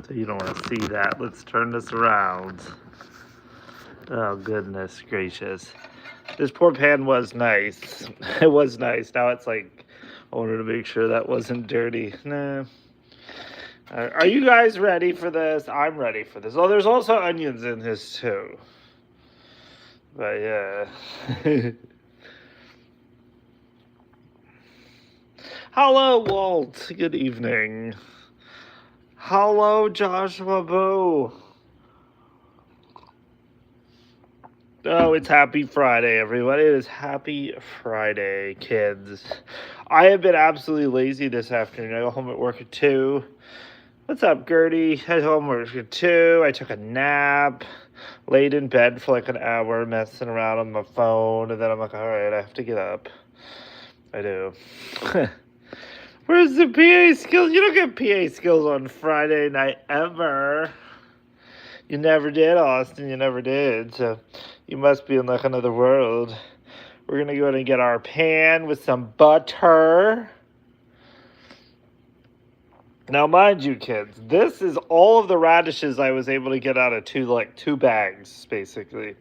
So you don't want to see that. Let's turn this around. Oh, goodness gracious. This poor pan was nice. It was nice. Now it's like, I wanted to make sure that wasn't dirty. Nah. Are you guys ready for this? I'm ready for this. Oh, there's also onions in this too. But yeah. Hello, Walt. Good evening. Hello, Joshua Boo. Oh, it's Happy Friday, everyone. It is Happy Friday, kids. I have been absolutely lazy this afternoon. I got home at work at 2. What's up, Gertie? I got home at work at 2. I took a nap, laid in bed for like an hour, messing around on my phone, and then I'm like, all right, I have to get up. I do. Where's the PA skills? You don't get PA skills on Friday night ever. You never did, Austin. You never did. So you must be in like another world. We're going to go ahead and get our pan with some butter. Now, mind you, kids, this is all of the radishes I was able to get out of two bags, basically.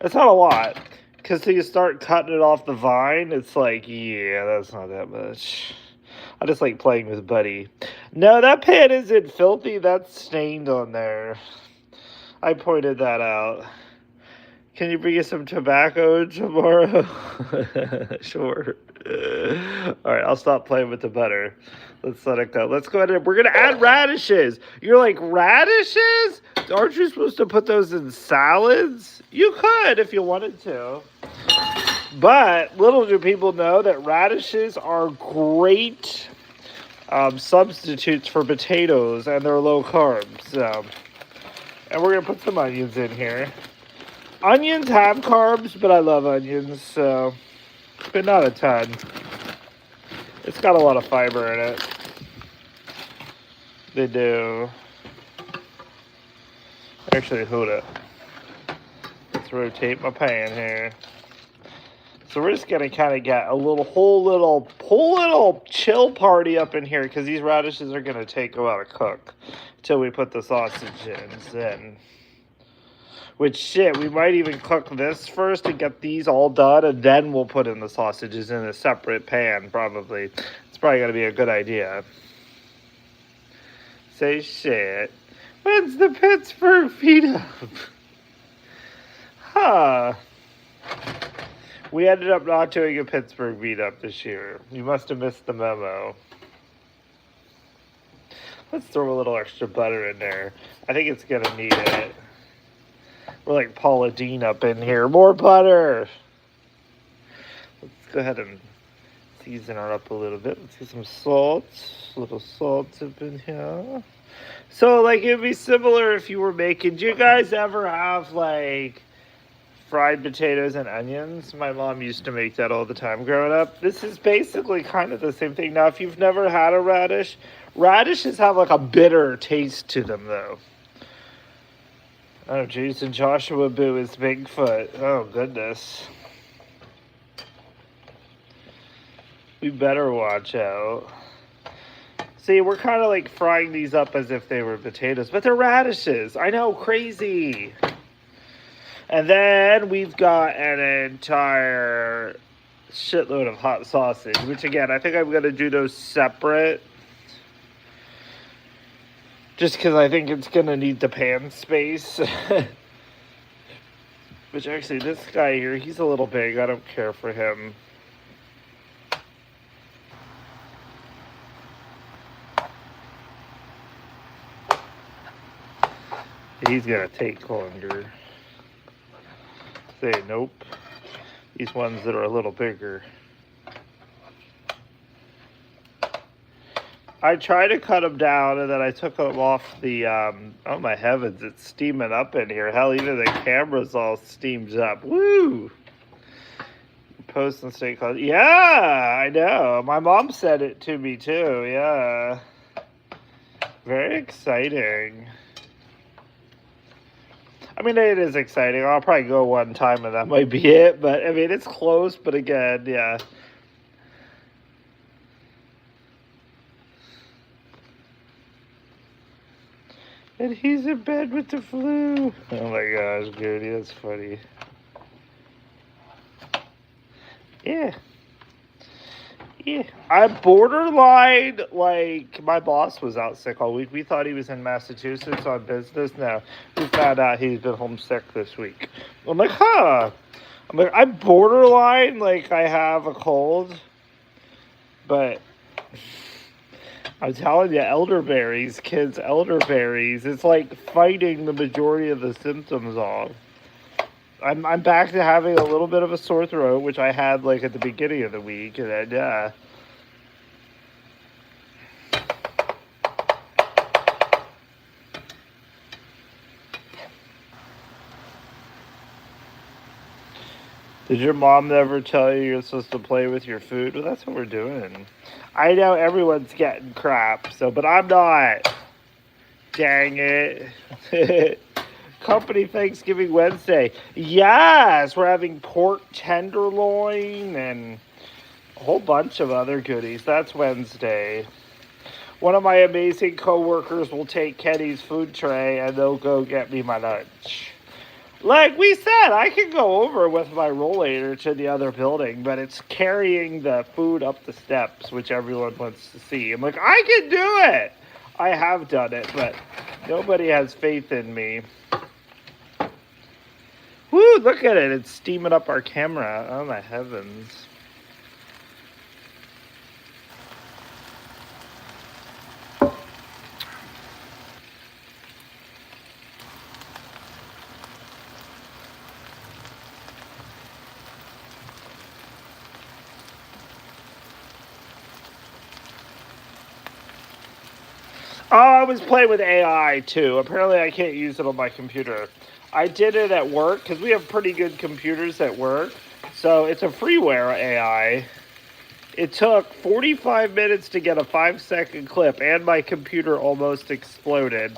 It's not a lot. Because till you start cutting it off the vine, it's like, yeah, that's not that much. I just like playing with Buddy. No, that pan isn't filthy. That's stained on there. I pointed that out. Can you bring us some tobacco tomorrow? Sure. All right, I'll stop playing with the butter. Let's let it go. Let's go ahead and we're going to add radishes. You're like, radishes? Aren't you supposed to put those in salads? You could if you wanted to. But little do people know that radishes are great substitutes for potatoes, and they're low carbs. And we're going to put some onions in here. Onions have carbs, but I love onions, so, but not a ton. It's got a lot of fiber in it. They do. Actually, hold it. Let's rotate my pan here. So we're just going to kind of get a whole little chill party up in here because these radishes are going to take a while to cook until we put the sausage in. Which, shit, we might even cook this first and get these all done, and then we'll put in the sausages in a separate pan, probably. It's probably going to be a good idea. Say shit. When's the Pittsburgh meetup? Huh. We ended up not doing a Pittsburgh meetup this year. You must have missed the memo. Let's throw a little extra butter in there. I think it's going to need it. We're like Paula Deen up in here. More butter. Let's go ahead and season her up a little bit. Let's get some salt. A little salt up in here. So, like, it'd be similar if you were making... Do you guys ever have, like, fried potatoes and onions? My mom used to make that all the time growing up. This is basically kind of the same thing. Now, if you've never had a radish, radishes have, like, a bitter taste to them, though. Oh, jeez, and Joshua Boo is Bigfoot. Oh, goodness. We better watch out. See, we're kind of like frying these up as if they were potatoes, but they're radishes. I know, crazy. And then we've got an entire shitload of hot sausage, which again, I think I'm going to do those separate. Just because I think it's going to need the pan space. Which actually, this guy here, he's a little big. I don't care for him. He's going to take longer. Say nope. These ones that are a little bigger. I tried to cut them down, and then I took them off the, oh my heavens, it's steaming up in here. Hell, even the camera's all steamed up. Woo! Post and stay close. Yeah, I know. My mom said it to me, too. Yeah. Very exciting. I mean, it is exciting. I'll probably go one time, and that might be it. But, I mean, it's close, but again, yeah. And he's in bed with the flu. Oh my gosh, Goody, that's funny. Yeah. Yeah. I'm borderline, like, my boss was out sick all week. We thought he was in Massachusetts on business. No, we found out he's been homesick this week. I'm like, huh. I'm like, I'm borderline, like, I have a cold. But I'm telling you, elderberries, kids, elderberries. It's like fighting the majority of the symptoms off. I'm back to having a little bit of a sore throat, which I had like at the beginning of the week, and then Did your mom never tell you you're supposed to play with your food? Well, that's what we're doing. I know everyone's getting crap, but I'm not. Dang it. Company Thanksgiving Wednesday. Yes, we're having pork tenderloin and a whole bunch of other goodies. That's Wednesday. One of my amazing coworkers will take Kenny's food tray and they'll go get me my lunch. Like we said, I can go over with my rollator to the other building, but it's carrying the food up the steps, which everyone wants to see. I'm like, I can do it. I have done it, but nobody has faith in me. Woo, look at it. It's steaming up our camera. Oh, my heavens. Oh, I was playing with AI, too. Apparently, I can't use it on my computer. I did it at work, because we have pretty good computers at work. So, it's a freeware AI. It took 45 minutes to get a 5-second clip, and my computer almost exploded,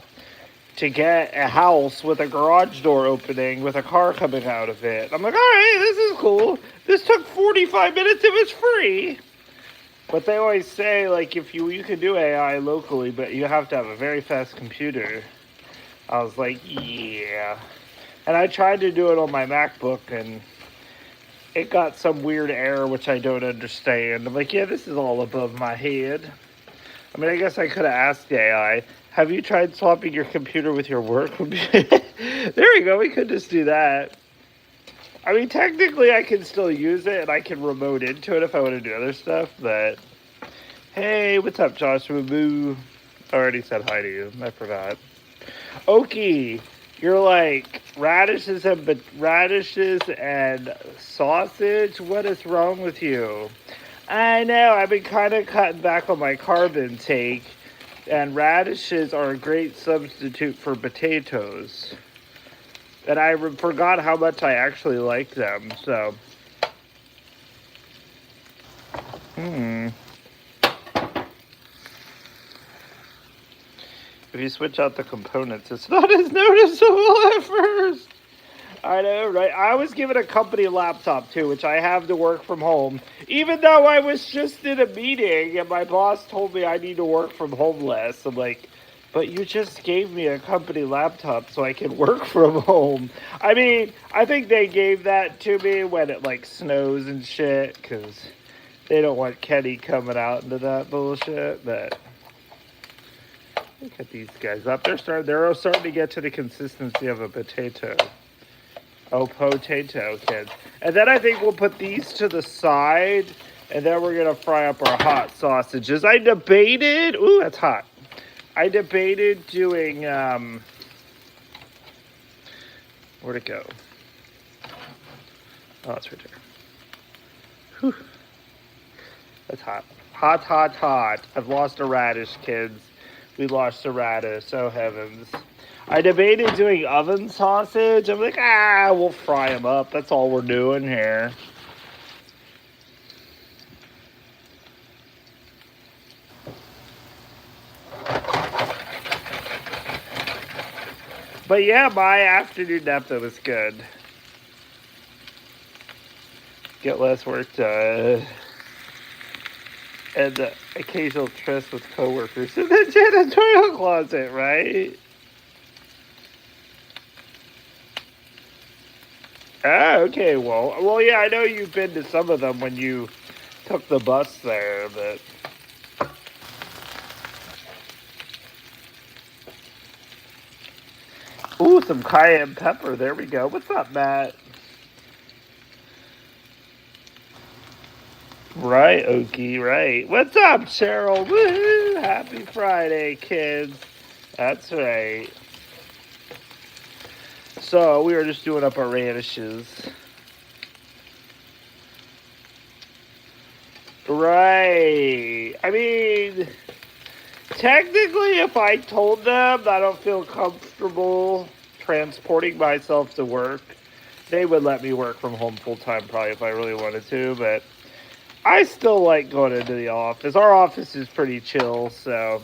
to get a house with a garage door opening with a car coming out of it. I'm like, all right, this is cool. This took 45 minutes if it's free. But they always say, like, if you can do AI locally, but you have to have a very fast computer. I was like, yeah. And I tried to do it on my MacBook, and it got some weird error, which I don't understand. I'm like, yeah, this is all above my head. I mean, I guess I could have asked the AI, have you tried swapping your computer with your work computer? There we go, we could just do that. I mean, technically, I can still use it, and I can remote into it if I want to do other stuff, but... Hey, what's up, Joshua Boo? I already said hi to you. I forgot. Okie, you're like, radishes and sausage? What is wrong with you? I know, I've been kind of cutting back on my carb intake, and radishes are a great substitute for potatoes. And I forgot how much I actually like them, so. If you switch out the components, it's not as noticeable at first. I know, right? I was given a company laptop, too, which I have to work from home. Even though I was just in a meeting and my boss told me I need to work from home less. I'm like, but you just gave me a company laptop so I can work from home. I mean, I think they gave that to me when it, like, snows and shit, because they don't want Kenny coming out into that bullshit, but... Look at these guys up. They're starting to get to the consistency of a potato. Oh, potato, kids. And then I think we'll put these to the side, and then we're going to fry up our hot sausages. I debated... Ooh, that's hot. I debated doing... Where'd it go? Oh, it's right there. Whew. That's hot. Hot, hot, hot. I've lost a radish, kids. We lost a radish. Oh, heavens. I debated doing oven sausage. I'm like, we'll fry them up. That's all we're doing here. But yeah, my afternoon nap though was good. Get less work done. And the occasional tryst with coworkers in the janitorial closet, right? Ah, okay. Well, yeah. I know you've been to some of them when you took the bus there, but ooh, some cayenne pepper. There we go. What's up, Matt? Right, Okie. Right. What's up, Cheryl? Woo! Happy Friday, kids. That's right. So we were just doing up our radishes. Right. I mean, technically, if I told them I don't feel comfortable transporting myself to work, they would let me work from home full time probably if I really wanted to, but I still like going into the office. Our office is pretty chill, so.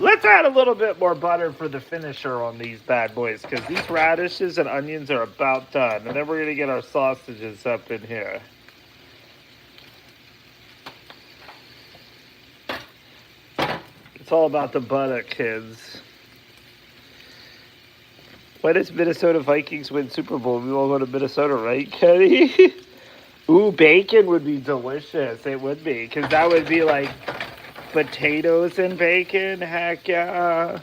Let's add a little bit more butter for the finisher on these bad boys because these radishes and onions are about done. And then we're going to get our sausages up in here. It's all about the butter, kids. Why does Minnesota Vikings win Super Bowl? We all go to Minnesota, right, Kenny? Ooh, bacon would be delicious. It would be because that would be like potatoes and bacon. Heck yeah.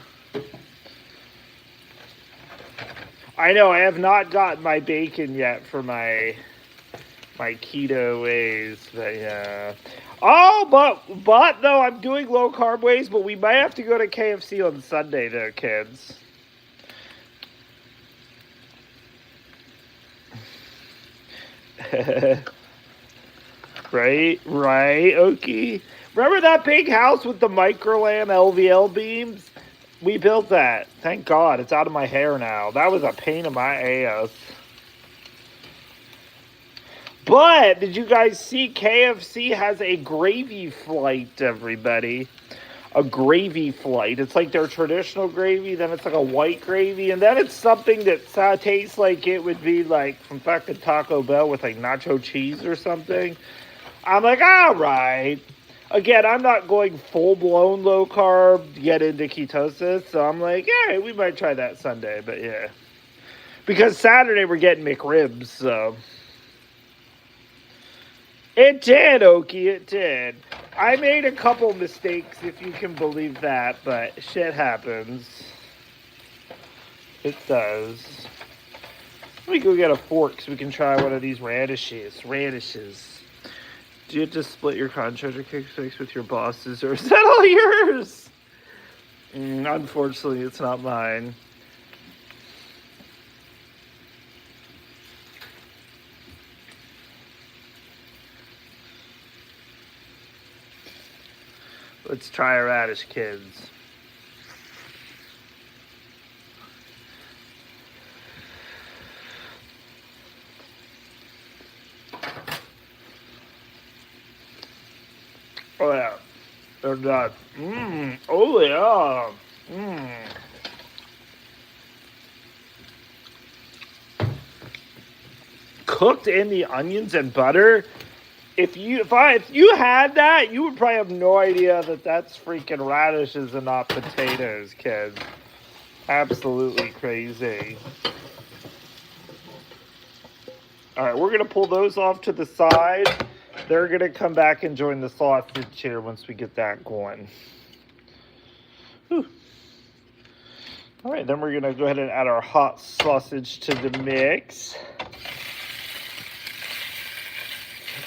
I know I have not gotten my bacon yet for my keto ways, but yeah. Oh, but though I'm doing low carb ways, but we might have to go to KFC on Sunday, though, kids. right, Okie. Remember that big house with the microlam LVL beams? We built that. Thank God, it's out of my hair now. That was a pain in my ass. But did you guys see KFC has a gravy flight, everybody? A gravy flight. It's like their traditional gravy, then it's like a white gravy, and then it's something that tastes like it would be like from fucking Taco Bell with like nacho cheese or something. I'm like, all right. Again, I'm not going full-blown low carb to get into ketosis, so I'm like, yeah, we might try that Sunday, but yeah. Because Saturday we're getting McRibs, so. It did, Okie, it did. I made a couple mistakes, if you can believe that, but shit happens. It does. Let me go get a fork so we can try one of these radishes. Do you have to split your contractor kickbacks with your bosses, or is that all yours? Unfortunately, it's not mine. Let's try a radish, kids. Oh yeah, they're done. Oh yeah. Cooked in the onions and butter. If you had that, you would probably have no idea that that's freaking radishes and not potatoes, kids. Absolutely crazy. All right, we're gonna pull those off to the side. They're gonna come back and join the sausage here once we get that going. Whew. All right, then we're gonna go ahead and add our hot sausage to the mix.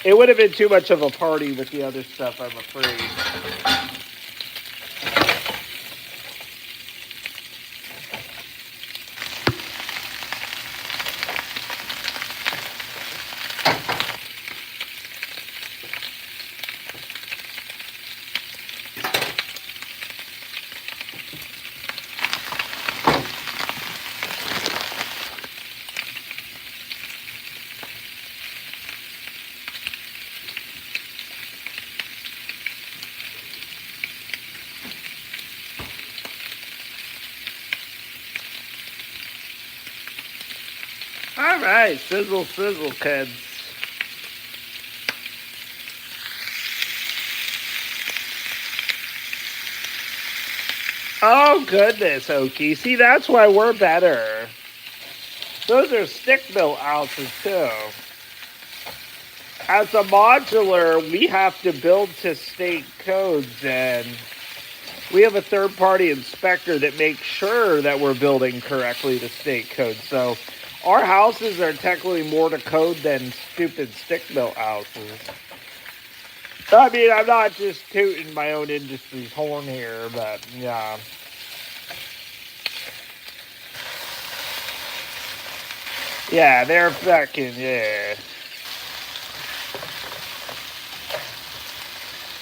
It would have been too much of a party with the other stuff, I'm afraid. All right, sizzle, kids. Oh, goodness, Okie. See, that's why we're better. Those are stick-built houses, too. As a modular, we have to build to state codes, and we have a third-party inspector that makes sure that we're building correctly to state codes. So our houses are technically more to code than stupid stick-built houses. I mean, I'm not just tooting my own industry's horn here, but yeah. Yeah, they're fucking, yeah.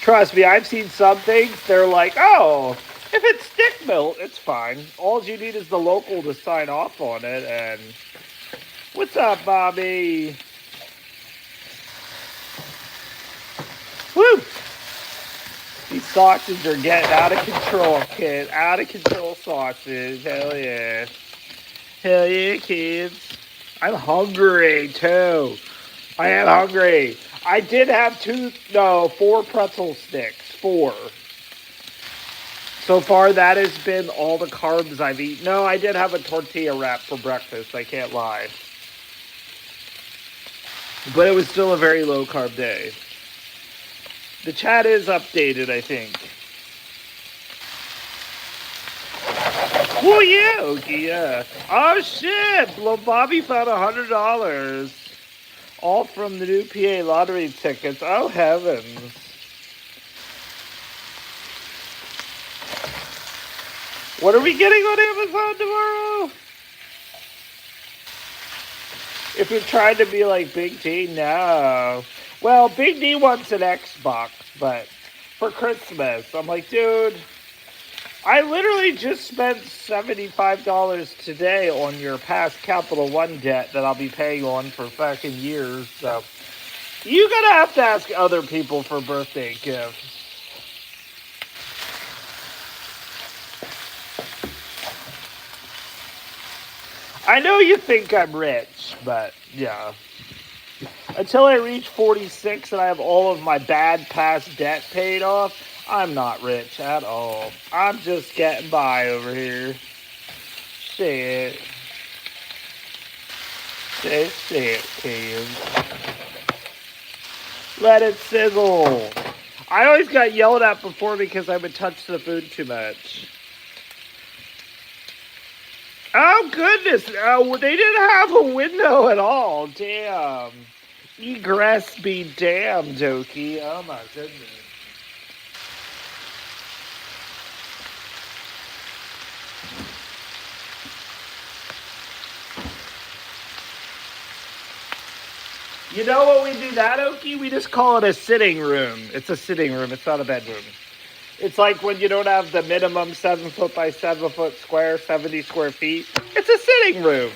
Trust me, I've seen some things, they're like, oh, if it's stick built, it's fine. All you need is the local to sign off on it, and what's up, Bobby? Woo! These sausages are getting out of control, kid. Out of control sausages. Hell yeah. Hell yeah, kids. I'm hungry, too. I am hungry. I did have 4 pretzel sticks. 4. So far, that has been all the carbs I've eaten. No, I did have a tortilla wrap for breakfast. I can't lie. But it was still a very low-carb day. The chat is updated, I think. Oh, yeah, Okie, yeah. Oh, shit. Well, Bobby found $100. All from the new PA lottery tickets. Oh, heavens. What are we getting on Amazon tomorrow? If you're trying to be like Big D, no. Well, Big D wants an Xbox, but for Christmas. I'm like, dude, I literally just spent $75 today on your past Capital One debt that I'll be paying on for fucking years. So you're gonna have to ask other people for birthday gifts. I know you think I'm rich, but yeah. Until I reach 46 and I have all of my bad past debt paid off, I'm not rich at all. I'm just getting by over here. Shit. Shit, kids. Let it sizzle. I always got yelled at before because I would touch the food too much. Oh, goodness. Oh, they didn't have a window at all. Damn. Egress be damned, Okie. Oh, my goodness. You know what we do that, Okie? We just call it a sitting room. It's a sitting room. It's not a bedroom. It's like when you don't have the minimum 7 foot by 7 foot square, 70 square feet. It's a sitting room.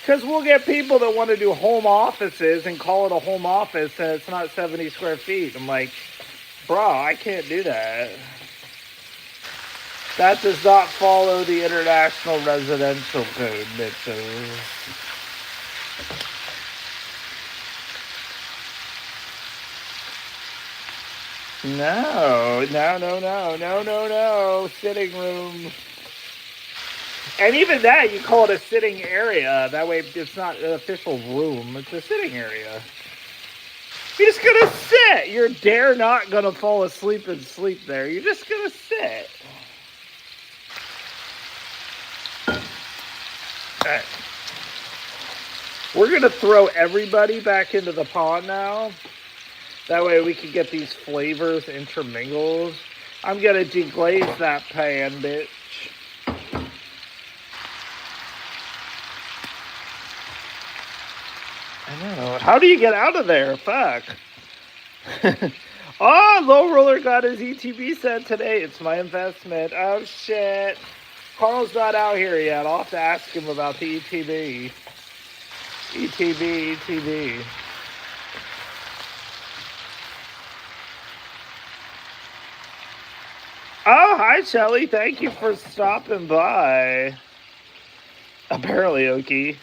Because we'll get people that want to do home offices and call it a home office and it's not 70 square feet. I'm like, bro, I can't do that. That does not follow the International Residential Code, Mitchell. No. Sitting room. And even that, you call it a sitting area. That way, it's not an official room. It's a sitting area. You're just going to sit. You're dare not going to fall asleep and sleep there. You're just going to sit. All right. We're going to throw everybody back into the pond now. That way we can get these flavors intermingled. I'm going to deglaze that pan, bitch. I know. How do you get out of there? Fuck. Oh, Low Roller got his ETB set today. It's my investment. Oh, shit. Carl's not out here yet. I'll have to ask him about the ETB. ETB. Oh, hi, Shelly. Thank you for stopping by. Apparently, Okie.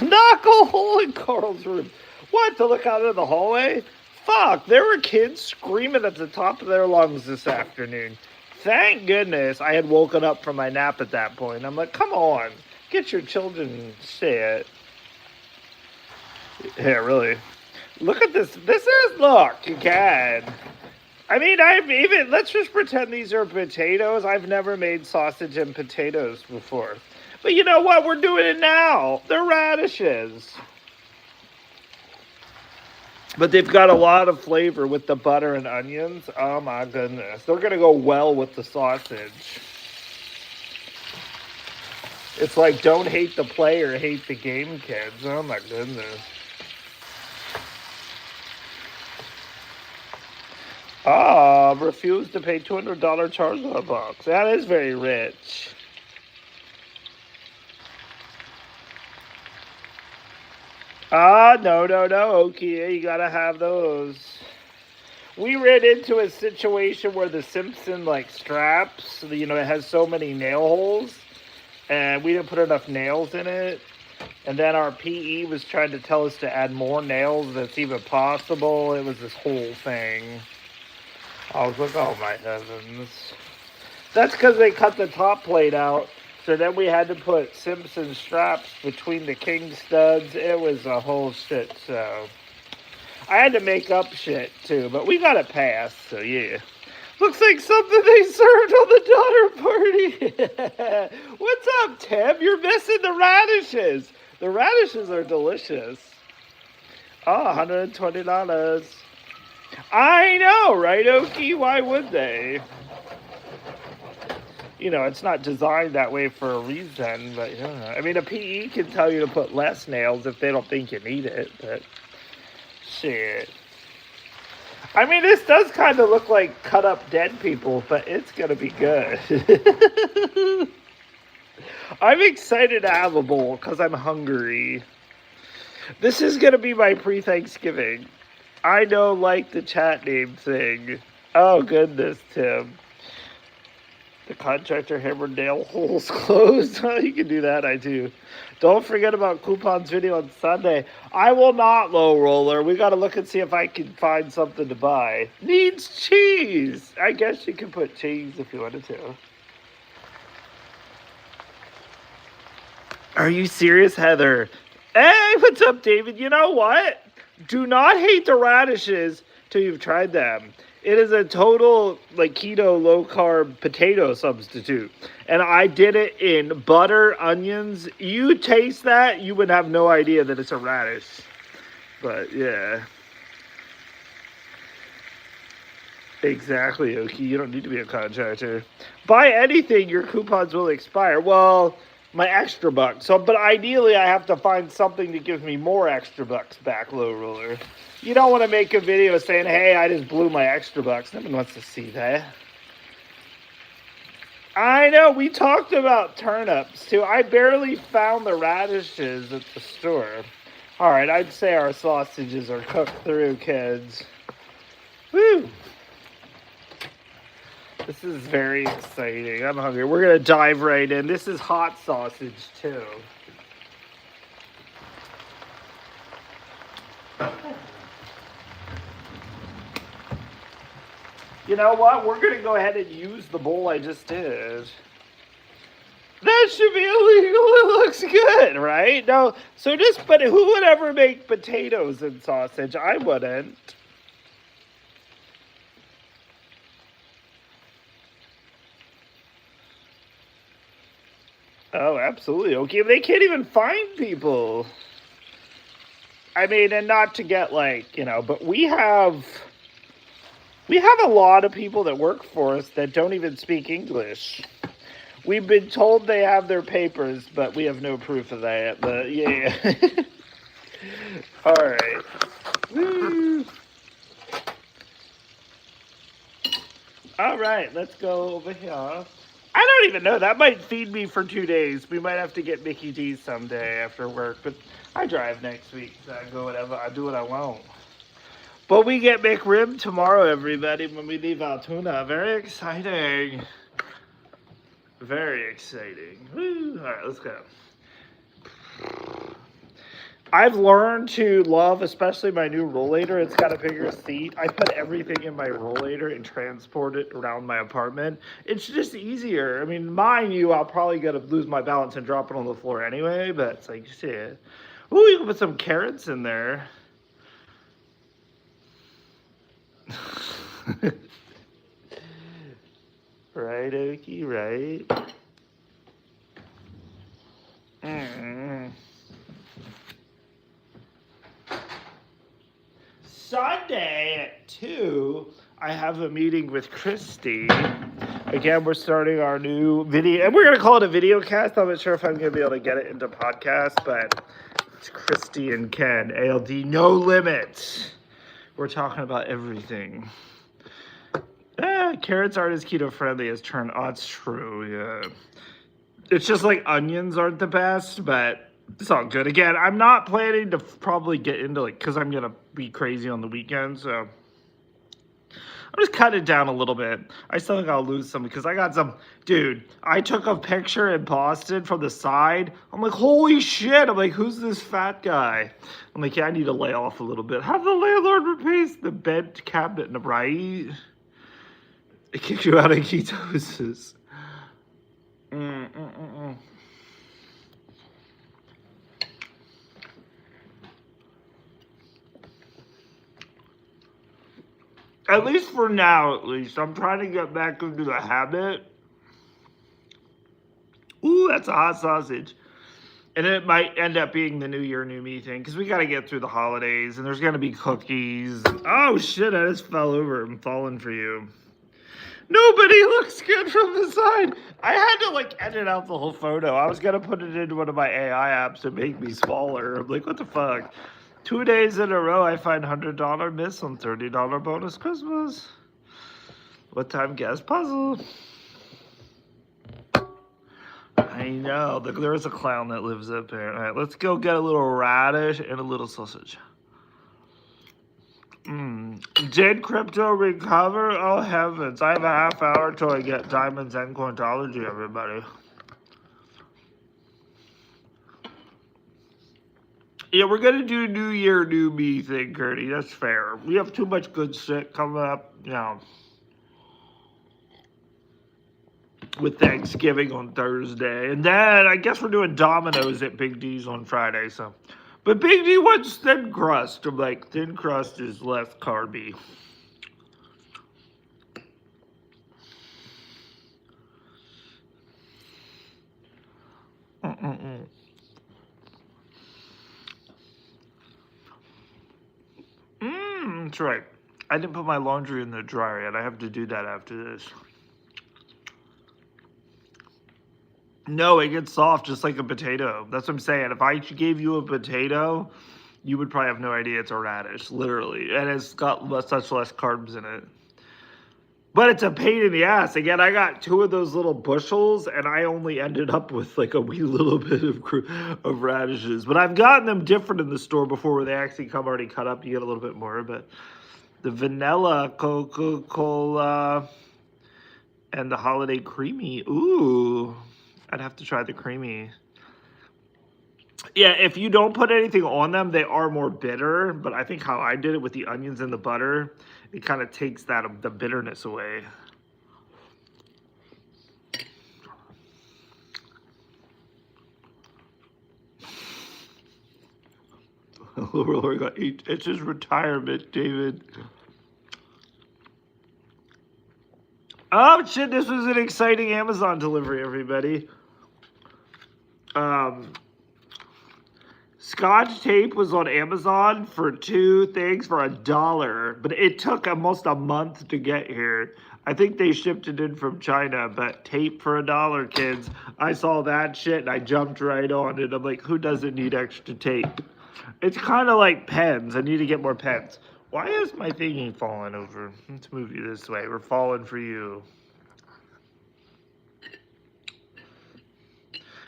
Knock a hole in Carl's room. What, to look out into the hallway? Fuck, there were kids screaming at the top of their lungs this afternoon. Thank goodness I had woken up from my nap at that point. I'm like, come on, get your children shit. Yeah, really. Look at this. This is, look, you can. I mean, let's just pretend these are potatoes. I've never made sausage and potatoes before. But you know what? We're doing it now. They're radishes. But they've got a lot of flavor with the butter and onions. Oh my goodness. They're going to go well with the sausage. It's like, don't hate the player, hate the game, kids. Oh my goodness. Refuse to pay $200 charge on a box. That is very rich. No, Okie, you gotta have those. We ran into a situation where the Simpson, like, straps, you know, it has so many nail holes, and we didn't put enough nails in it. And then our PE was trying to tell us to add more nails that's even possible. It was this whole thing. I was like, oh my heavens. That's because they cut the top plate out. So then we had to put Simpson straps between the king studs. It was a whole shit show. I had to make up shit too, but we got it passed, so yeah. Looks like something they served on the daughter party. What's up, Tim? You're missing the radishes. The radishes are delicious. Oh, $120. I know, right, Okie? Why would they? You know, it's not designed that way for a reason, but yeah. I mean, a PE can tell you to put less nails if they don't think you need it, but shit. I mean, this does kind of look like cut up dead people, but it's going to be good. I'm excited to have a bowl because I'm hungry. This is going to be my pre-Thanksgiving. I know, like the chat name thing. Oh, goodness, Tim. The contractor hammered nail holes closed. You can do that, I do. Don't forget about coupons video on Sunday. I will not, low roller. We got to look and see if I can find something to buy. Needs cheese. I guess you can put cheese if you wanted to. Are you serious, Heather? Hey, what's up, David? You know what? Do not hate the radishes till you've tried them. It is a total, like, keto, low-carb potato substitute. And I did it in butter, onions. You taste that, you would have no idea that it's a radish. But, yeah. Exactly, Okie. You don't need to be a contractor. Buy anything, your coupons will expire. Well, my extra bucks. So, but ideally, I have to find something that gives me more extra bucks back, low roller. You don't want to make a video saying, hey, I just blew my extra bucks. No one wants to see that. I know, we talked about turnips, too. I barely found the radishes at the store. All right, I'd say our sausages are cooked through, kids. Woo! This is very exciting. I'm hungry. We're going to dive right in. This is hot sausage, too. You know what? We're going to go ahead and use the bowl I just did. That should be illegal. It looks good, right? No, so just, but who would ever make potatoes and sausage? I wouldn't. Oh, absolutely. Okay, they can't even find people. I mean, and not to get like, you know, but we have a lot of people that work for us that don't even speak English. We've been told they have their papers, but we have no proof of that. But yeah. All right. Woo. All right, let's go over here. I don't even know. That might feed me for 2 days. We might have to get Mickey D's someday after work. But I drive next week, so I go whatever. I do what I want. But we get McRib tomorrow, everybody, when we leave Altoona. Very exciting. Very exciting. Woo. All right, let's go. I've learned to love, especially my new rollator. It's got a bigger seat. I put everything in my rollator and transport it around my apartment. It's just easier. I mean, mind you, I'll probably gonna lose my balance and drop it on the floor anyway, but it's like, shit. Ooh, you can put some carrots in there. Right, Okie, right? Mm. Sunday at 2, I have a meeting with Christy. Again, we're starting our new video, and we're going to call it a video cast. I'm not sure if I'm going to be able to get it into podcast, but it's Christy and Ken, ALD No Limits. We're talking about everything. Carrots aren't as keto friendly as turned. Oh, it's true, yeah. It's just like onions aren't the best, but it's all good. Again, I'm not planning to probably get into like, because I'm going to be crazy on the weekend, so I'm just cutting it down a little bit. I still think I'll lose some because I got some, dude, I took a picture in Boston from the side. I'm like, holy shit. I'm like, who's this fat guy? I'm like, yeah, I need to lay off a little bit. Have the landlord replace the bed cabinet in the right? It kicks you out of ketosis. At least for now, at least. I'm trying to get back into the habit. Ooh, that's a hot sausage. And it might end up being the New Year, New Me thing, because we got to get through the holidays, and there's going to be cookies. Oh, shit, I just fell over. I'm falling for you. Nobody looks good from the side. I had to, like, edit out the whole photo. I was going to put it into one of my AI apps to make me smaller. I'm like, what the fuck? 2 days in a row, I find $100 miss on $30 bonus Christmas. What time guess puzzle? I know. There's a clown that lives up there. All right, let's go get a little radish and a little sausage. Did crypto recover? Oh, heavens. I have a half hour till I get Diamonds and Cointology, everybody. Yeah, we're going to do New Year, New Me thing, Curdy. That's fair. We have too much good shit coming up, you know, with Thanksgiving on Thursday. And then I guess we're doing Domino's at Big D's on Friday, so. But Big D wants thin crust. I'm like, thin crust is less carby. That's right. I didn't put my laundry in the dryer yet. I have to do that after this. No, it gets soft just like a potato. That's what I'm saying. If I gave you a potato, you would probably have no idea it's a radish, literally. And it's got such less carbs in it. But it's a pain in the ass. Again, I got 2 of those little bushels, and I only ended up with like a wee little bit of radishes. But I've gotten them different in the store before where they actually come already cut up. You get a little bit more. But the vanilla Coca-Cola and the holiday creamy. Ooh, I'd have to try the creamy. Yeah, if you don't put anything on them, they are more bitter. But I think how I did it with the onions and the butter, it kind of takes the bitterness away. Roller got 8 inches retirement, David. Oh shit! This was an exciting Amazon delivery, everybody. Scotch tape was on Amazon for 2 things for $1, but it took almost a month to get here. I think they shipped it in from China, but tape for $1, kids. I saw that shit and I jumped right on it. I'm like, who doesn't need extra tape? It's kind of like pens. I need to get more pens. Why is my thingy falling over? Let's move you this way. We're falling for you.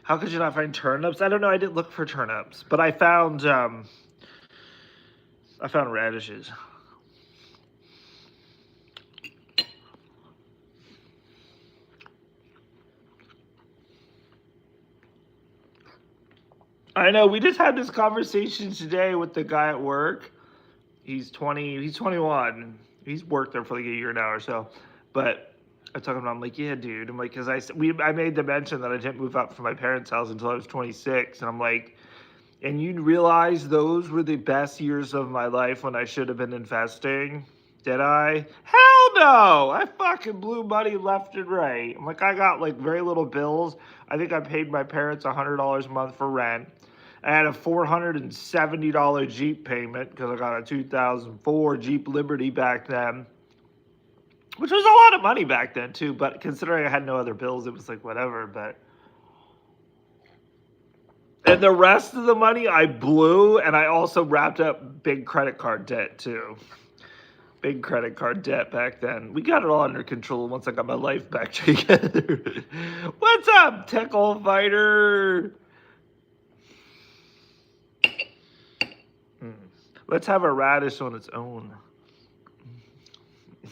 How could you not find turnips? I don't know. I didn't look for turnips, but I found radishes. I know. We just had this conversation today with the guy at work. He's 20. He's 21. He's worked there for like a year now or so. But I talking about. I'm like, yeah, dude. I'm like, because I made the mention that I didn't move out from my parents' house until I was 26, and I'm like, and you realize those were the best years of my life when I should have been investing. Did I? Hell no! I fucking blew money left and right. I'm like, I got like very little bills. I think I paid my parents $100 a month for rent. I had a $470 Jeep payment because I got a 2004 Jeep Liberty back then, which was a lot of money back then too. But considering I had no other bills, it was like whatever. But and the rest of the money I blew, and I also wrapped up big credit card debt too. Big credit card debt back then. We got it all under control once I got my life back together. What's up, Tickle Fighter? Let's have a radish on its own.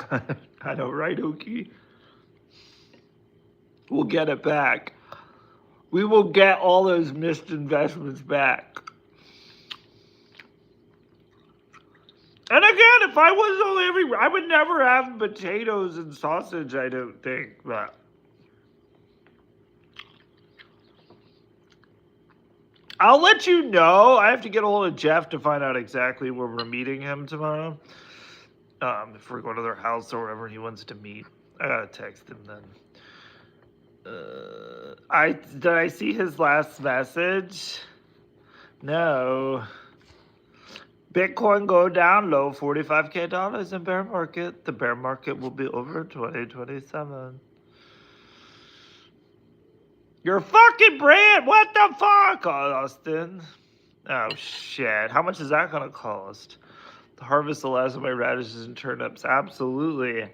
I know, right, Okie? We'll get it back. We will get all those missed investments back. And again, if I was only I would never have potatoes and sausage, I don't think, but I'll let you know. I have to get a hold of Jeff to find out exactly where we're meeting him tomorrow. If we're going to their house or wherever he wants to meet. I gotta text him then. Did I see his last message? No. Bitcoin go down low, $45K in bear market. The bear market will be over 2027. Your fucking brand, what the fuck, Austin? Oh shit, how much is that gonna cost? To harvest the last of my radishes and turnips, absolutely.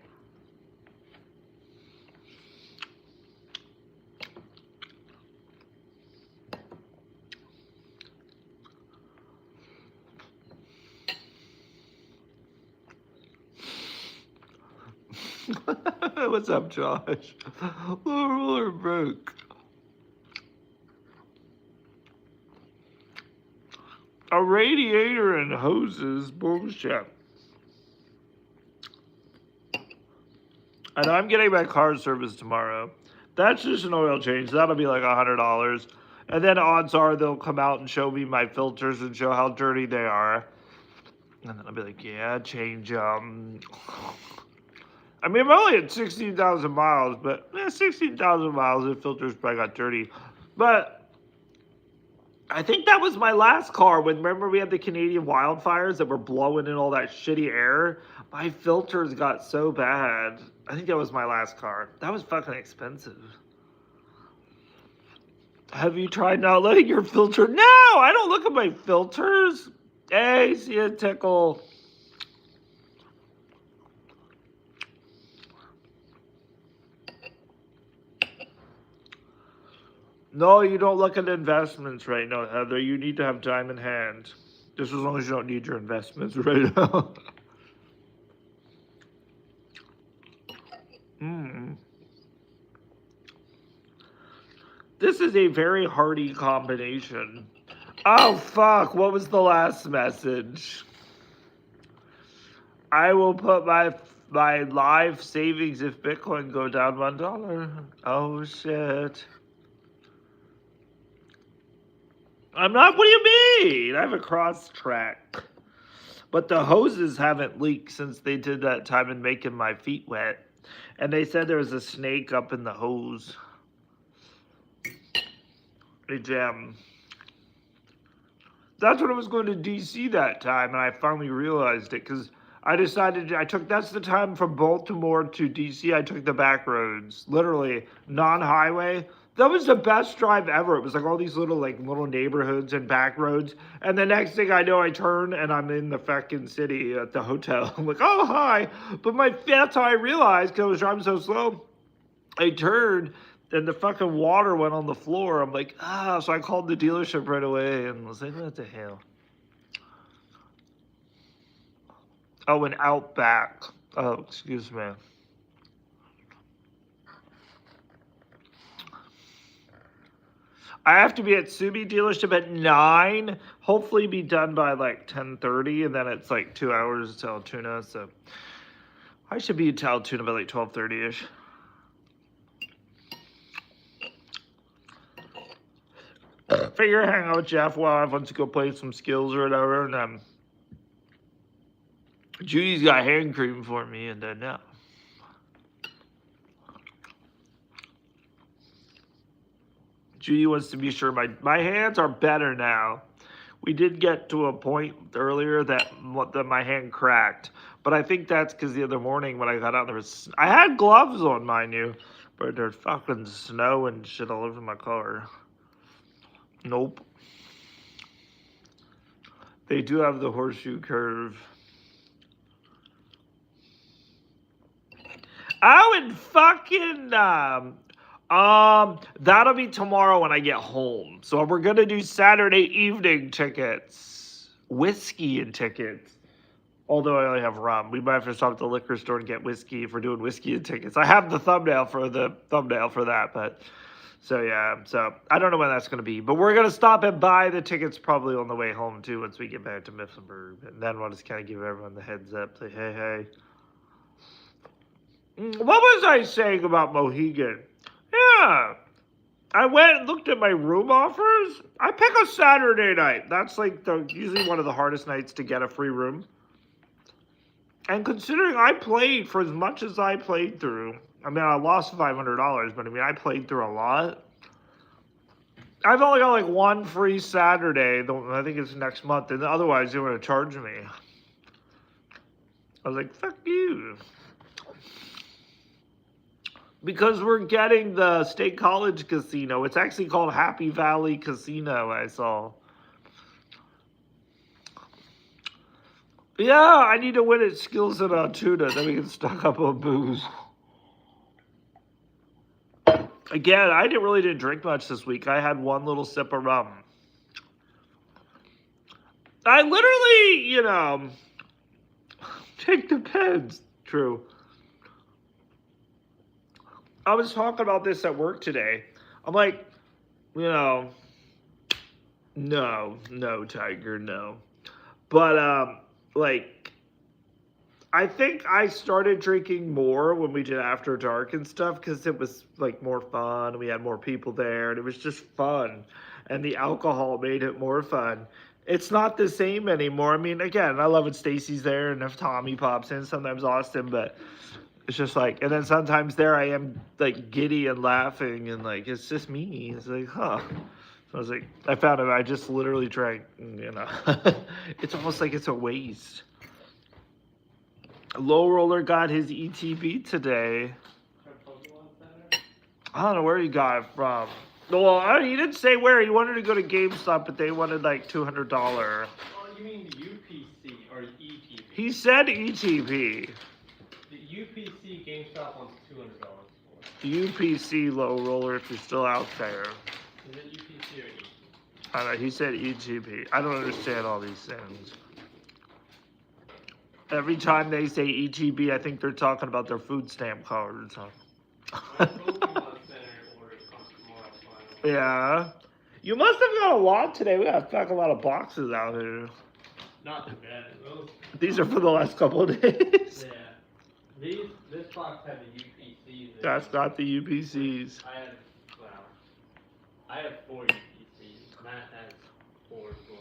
What's up, Josh? We're broke. A radiator and hoses, bullshit. I know I'm getting my car service tomorrow. That's just an oil change. That'll be like $100. And then odds are they'll come out and show me my filters and show how dirty they are. And then I'll be like, yeah, change I mean, I'm only at 16,000 miles, but 16,000 miles, the filters probably got dirty. But I think that was my last car. Remember we had the Canadian wildfires that were blowing in all that shitty air? My filters got so bad. I think that was my last car. That was fucking expensive. Have you tried not letting your filter? No, I don't look at my filters. Hey, see a tickle. No, you don't look at investments right now, Heather. You need to have time in hand. Just as long as you don't need your investments right now. This is a very hearty combination. Oh, fuck. What was the last message? I will put my life savings if Bitcoin go down $1. Oh, shit. I'm not. What do you mean? I have a cross track. But the hoses haven't leaked since they did that time in making my feet wet. And they said there was a snake up in the hose. A gem. That's when I was going to DC that time, and I finally realized it because I decided that's the time from Baltimore to DC. I took the back roads, literally non-highway. That was the best drive ever. It was like all these little neighborhoods and back roads. And the next thing I know, I turn and I'm in the fucking city at the hotel. I'm like, oh, hi. But that's how I realized, because I was driving so slow. I turned and the fucking water went on the floor. I'm like, so I called the dealership right away and was like, what the hell? Oh, and Outback. Oh, excuse me. I have to be at Subi dealership at 9. Hopefully be done by like 10:30, and then it's like 2 hours to Altoona. So I should be to Altoona by like 12:30ish. Figure hang out with Jeff while I want to go play some skills or whatever, and Judy's got hand cream for me, and then yeah. Judy wants to be sure my hands are better now. We did get to a point earlier that my hand cracked, but I think that's because the other morning when I got out I had gloves on, mind you, but there's fucking snow and shit all over my car. Nope. They do have the horseshoe curve. Oh, and fucking that'll be tomorrow when I get home. So we're gonna do Saturday evening tickets, whiskey and tickets. Although I only have rum, we might have to stop at the liquor store and get whiskey if we're doing whiskey and tickets. I have the thumbnail for that, but so yeah. So I don't know when that's gonna be, but we're gonna stop and buy the tickets probably on the way home too once we get back to Mifflinburg, and then we'll just kind of give everyone the heads up, say hey. What was I saying about Mohegan? Yeah. I went and looked at my room offers. I pick a Saturday night. That's like usually one of the hardest nights to get a free room. And considering I played for as much as I played through, I mean, I lost $500, but I mean, I played through a lot. I've only got like one free Saturday. I think it's next month. And otherwise, they would to charge me. I was like, fuck you. Because we're getting the State College Casino. It's actually called Happy Valley Casino, I saw. Yeah, I need to win at Skills in Altoona. Then we can stock up on booze. Again, I didn't drink much this week. I had one little sip of rum. I literally, take the pens. True. I was talking about this at work today. I'm like, no, Tiger, no. But, like, I think I started drinking more when we did After Dark and stuff because it was, like, more fun. We had more people there, and it was just fun. And the alcohol made it more fun. It's not the same anymore. I mean, again, I love it. Stacy's there, and if Tommy pops in, sometimes Austin, but it's just like, and then sometimes there I am, like, giddy and laughing, and, like, it's just me. It's like, huh. So I was like, I found it. I just literally drank, it's almost like it's a waste. Low Roller got his ETB today. I don't know where he got it from. Well, he didn't say where. He wanted to go to GameStop, but they wanted like $200. Oh, you mean the UPC or ETB? He said ETB. The UPC GameStop wants $200 for. UPC Low Roller, if you're still out there. Is it UPC or ETB? I don't know. He said ETB. I don't understand all these things. Every time they say ETB, I think they're talking about their food stamp cards. Huh? Yeah. You must have got a lot today. We got a lot of boxes out here. Not too bad. These are for the last couple of days. Yeah. This box had the UPCs. That's not the UPCs. I have 4 UPCs. Matt has 4 as well.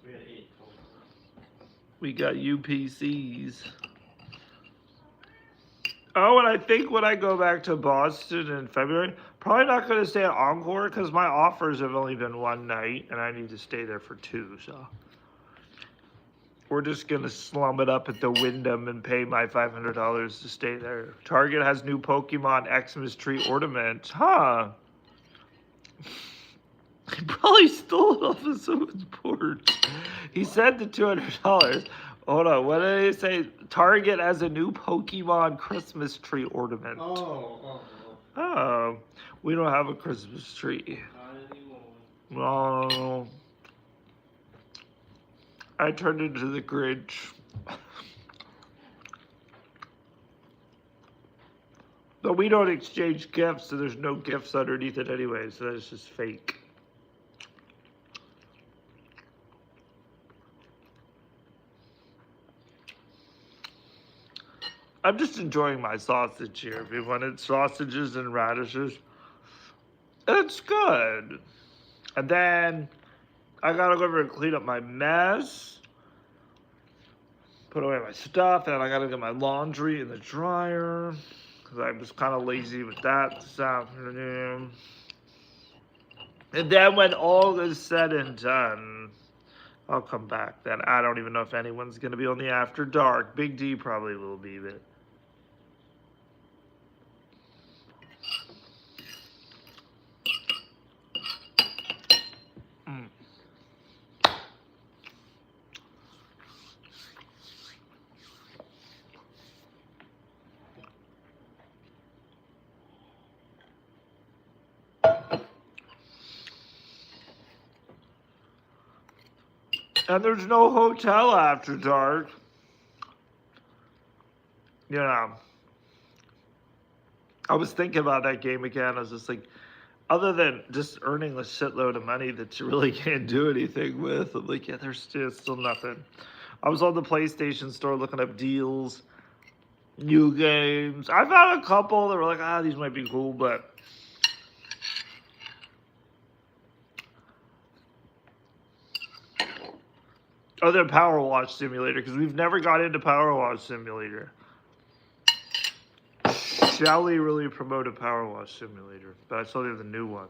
We had 8 total. We got UPCs. Oh, and I think when I go back to Boston in February, probably not going to stay at Encore because my offers have only been one night and I need to stay there for 2. So we're just going to slum it up at the Wyndham and pay my $500 to stay there. Target has new Pokemon Xmas tree ornament. Huh. He probably stole it off of someone's porch. He said the $200. Hold on, what did he say? Target as a new Pokemon Christmas tree ornament. Oh, we don't have a Christmas tree. Not anymore. No. I turned into the Grinch. The But we don't exchange gifts, so there's no gifts underneath it anyway, so that's just fake. I'm just enjoying my sausage here, everyone. It's sausages and radishes. It's good. And then I gotta go over and clean up my mess. Put away my stuff, and I gotta get my laundry in the dryer. Because I'm just kind of lazy with that this afternoon. And then when all is said and done, I'll come back then. I don't even know if anyone's gonna be on the After Dark. Big D probably will be, but and there's no hotel after dark. You know, I was thinking about that game again. I was just like, other than just earning a shitload of money that you really can't do anything with, I'm like, yeah, there's still nothing. I was on the PlayStation store looking up deals, new games. I found a couple that were like, these might be cool, but other Power Wash Simulator, because we've never got into Power Wash Simulator. Shelly really promoted Power Wash Simulator, but I saw they have the new one.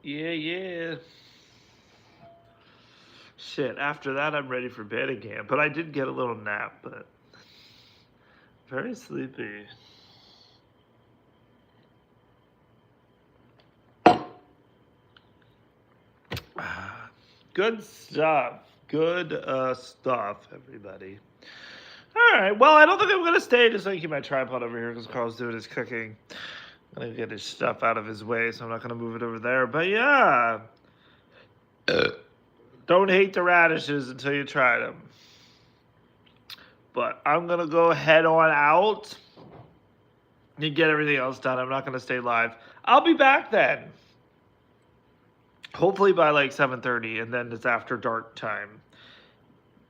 Yeah. Shit, after that I'm ready for bed again. But I did get a little nap, but very sleepy. Good stuff. Good stuff, everybody. All right. Well, I don't think I'm going to stay. Just going to keep my tripod over here because Carl's doing his cooking. I'm going to get his stuff out of his way, so I'm not going to move it over there. But yeah. Don't hate the radishes until you try them. But I'm going to go head on out and get everything else done. I'm not going to stay live. I'll be back then. Hopefully by like 7:30, and then it's after dark time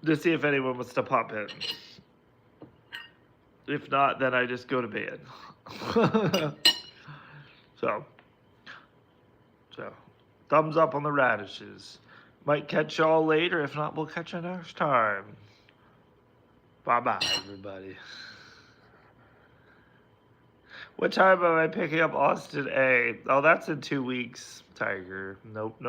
to see if anyone wants to pop in. If not, then I just go to bed. So, thumbs up on the radishes. Might catch y'all later. If not, we'll catch you next time. Bye-bye, everybody. What time am I picking up Austin A? Oh, that's in 2 weeks, Tiger. Nope.